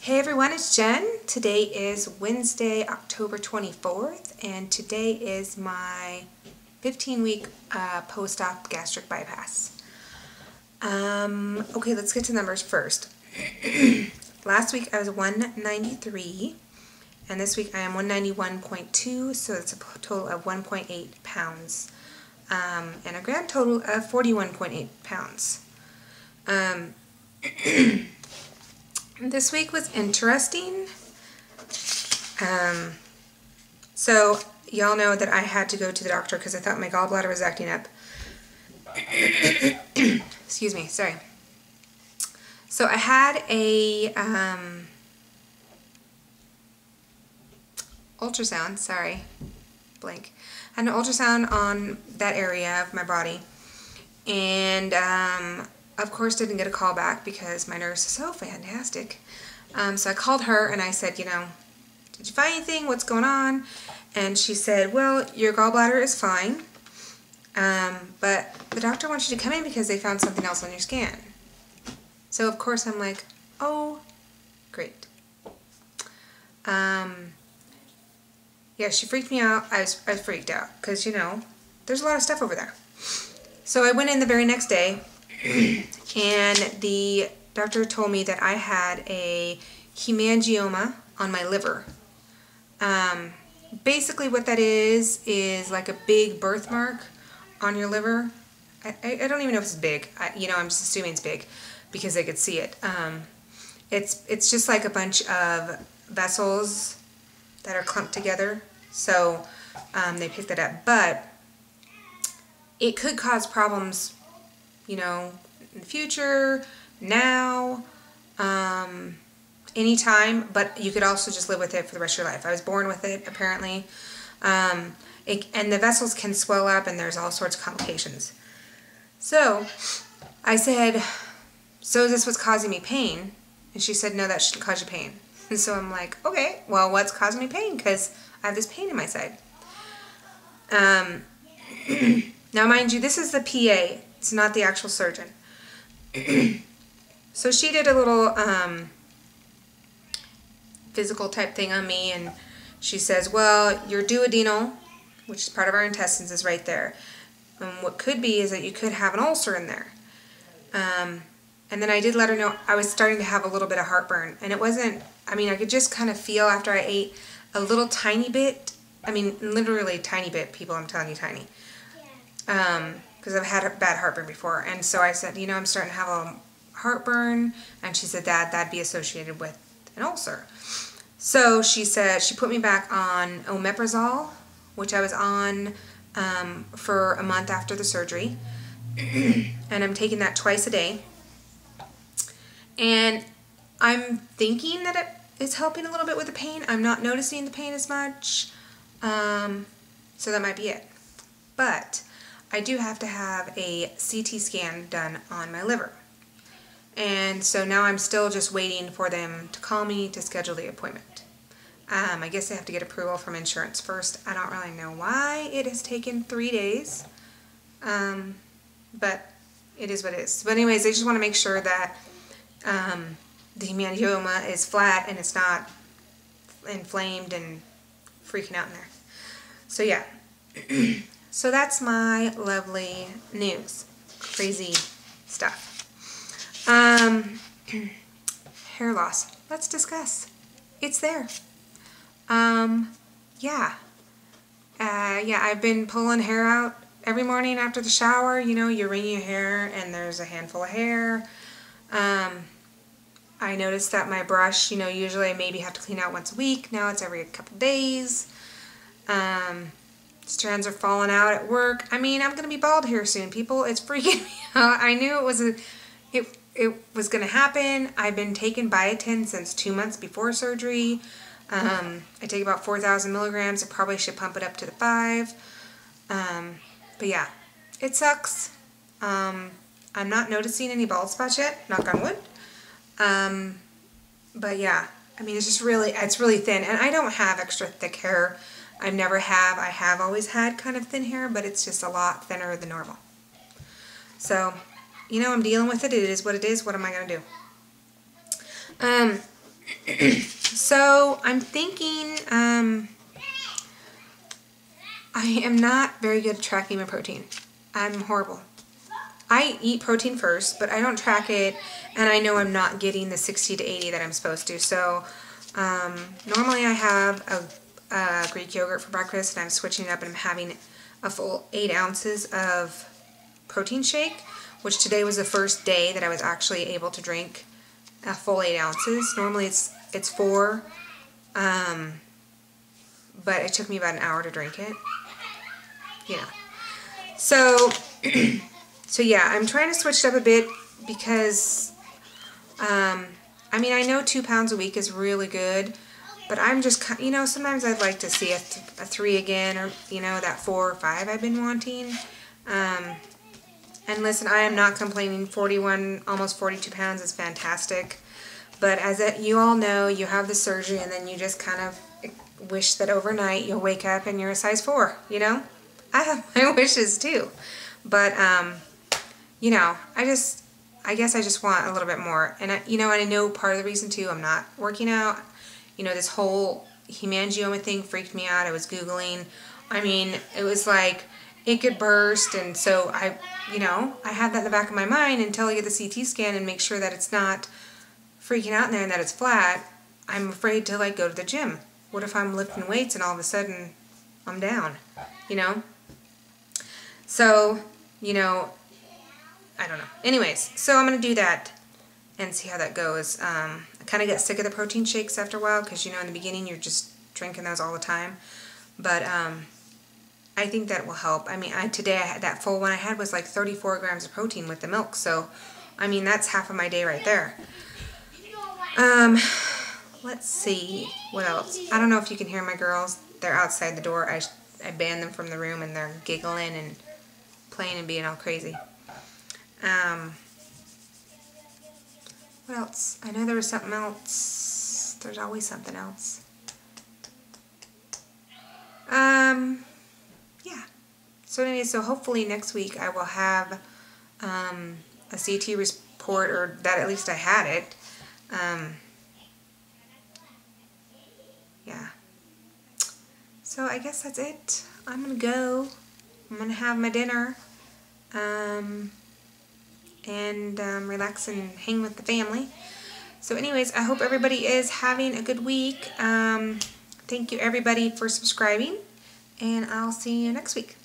Hey everyone, it's Jen. Today is Wednesday, October 24th, and today is my 15-week post-op gastric bypass. Okay, let's get to numbers first. Last week I was 193, and this week I am 191.2, so it's a total of 1.8 pounds, and a grand total of 41.8 pounds. This week was interesting. So y'all know that I had to go to the doctor because I thought my gallbladder was acting up. Excuse me, sorry. So I had a ultrasound, sorry, blank. I had an ultrasound on that area of my body, and of course didn't get a call back because my nurse is so fantastic. So I called her and I said, did you find anything? What's going on? And she said, well, your gallbladder is fine, but the doctor wants you to come in because they found something else on your scan. So of course I'm like, oh, great. Yeah, she freaked me out. I was freaked out because, there's a lot of stuff over there. So I went in the very next day, and the doctor told me that I had a hemangioma on my liver. Basically what that is like a big birthmark on your liver. I don't even know if it's big. I'm just assuming it's big because I could see it. It's just like a bunch of vessels that are clumped together. So they picked that up. But it could cause problems, in the future, now, anytime, but you could also just live with it for the rest of your life. I was born with it, apparently. And the vessels can swell up, and there's all sorts of complications. So I said, so is this what's causing me pain? And she said, no, that shouldn't cause you pain. And so I'm like, okay, well, what's causing me pain? Because I have this pain in my side. Now, mind you, this is the PA. It's not the actual surgeon. So she did a little physical type thing on me, and she says, well, your duodenal, which is part of our intestines, is right there. And what could be is that you could have an ulcer in there. And then I did let her know I was starting to have a little bit of heartburn. And it wasn't, I could just kind of feel after I ate a little tiny bit. Literally tiny bit, people, I'm telling you, tiny. Because I've had bad heartburn before. And so I said, I'm starting to have a little heartburn. And she said that'd be associated with an ulcer. So she said, she put me back on omeprazole, which I was on for a month after the surgery. And I'm taking that twice a day. And I'm thinking that it is helping a little bit with the pain. I'm not noticing the pain as much. So that might be it. But I do have to have a CT scan done on my liver. And so now I'm still just waiting for them to call me to schedule the appointment. I guess I have to get approval from insurance first. I don't really know why it has taken 3 days. But it is what it is. But anyways, I just want to make sure that the hemangioma is flat and it's not inflamed and freaking out in there. So yeah. So that's my lovely news. Crazy stuff. Hair loss. Let's discuss. It's there. Yeah, I've been pulling hair out every morning after the shower. You wring your hair and there's a handful of hair. I noticed that my brush, usually I maybe have to clean out once a week. Now it's every couple days. Strands are falling out at work. I'm going to be bald here soon, people. It's freaking me out. I knew it was going to happen. I've been taking biotin since 2 months before surgery. I take about 4,000 milligrams. I probably should pump it up to the 5. But yeah, it sucks. I'm not noticing any bald spots yet, knock on wood. But yeah, it's really thin, and I don't have extra thick hair. I never have. I have always had kind of thin hair, but it's just a lot thinner than normal. So, I'm dealing with it. It is what it is. What am I going to do? So I'm thinking, I am not very good at tracking my protein. I'm horrible. I eat protein first, but I don't track it, and I know I'm not getting the 60 to 80 that I'm supposed to. So normally I have a Greek yogurt for breakfast, and I'm switching it up and I'm having a full 8 ounces of protein shake, which today was the first day that I was actually able to drink a full 8 ounces. Normally it's 4, but it took me about an hour to drink it. Yeah. So, so yeah, I'm trying to switch it up a bit because, I mean, I know 2 pounds a week is really good, but I'm just, you know, sometimes I'd like to see a 3 again, or, you know, that 4 or 5 I've been wanting. And listen, I am not complaining. 41, almost 42 pounds is fantastic. But as you all know, you have the surgery and then you just kind of wish that overnight you'll wake up and you're a size 4, you know? I have my wishes too. But, you know, I guess I just want a little bit more. And, you know, and I know part of the reason too, I'm not working out. You know, this whole hemangioma thing freaked me out. I was Googling. I mean, it was like it could burst. And so I had that in the back of my mind until I get the CT scan and make sure that it's not freaking out in there and that it's flat. I'm afraid to like go to the gym. What if I'm lifting weights and all of a sudden I'm down, you know? So, you know, I don't know. Anyways, so I'm going to do that and see how that goes. I kind of get sick of the protein shakes after a while because, you know, in the beginning you're just drinking those all the time. But I think that will help. I mean, today I had that full one I had was like 34 grams of protein with the milk. So, I mean, that's half of my day right there. Let's see. What else? I don't know if you can hear my girls. They're outside the door. I banned them from the room and they're giggling and playing and being all crazy. What else? I know there was something else. There's always something else. Yeah. So anyway, so hopefully next week I will have a CT report, or that at least I had it. Yeah. So I guess that's it. I'm gonna go. I'm gonna have my dinner. And relax and hang with the family. So anyways, I hope everybody is having a good week. Thank you everybody for subscribing, and I'll see you next week.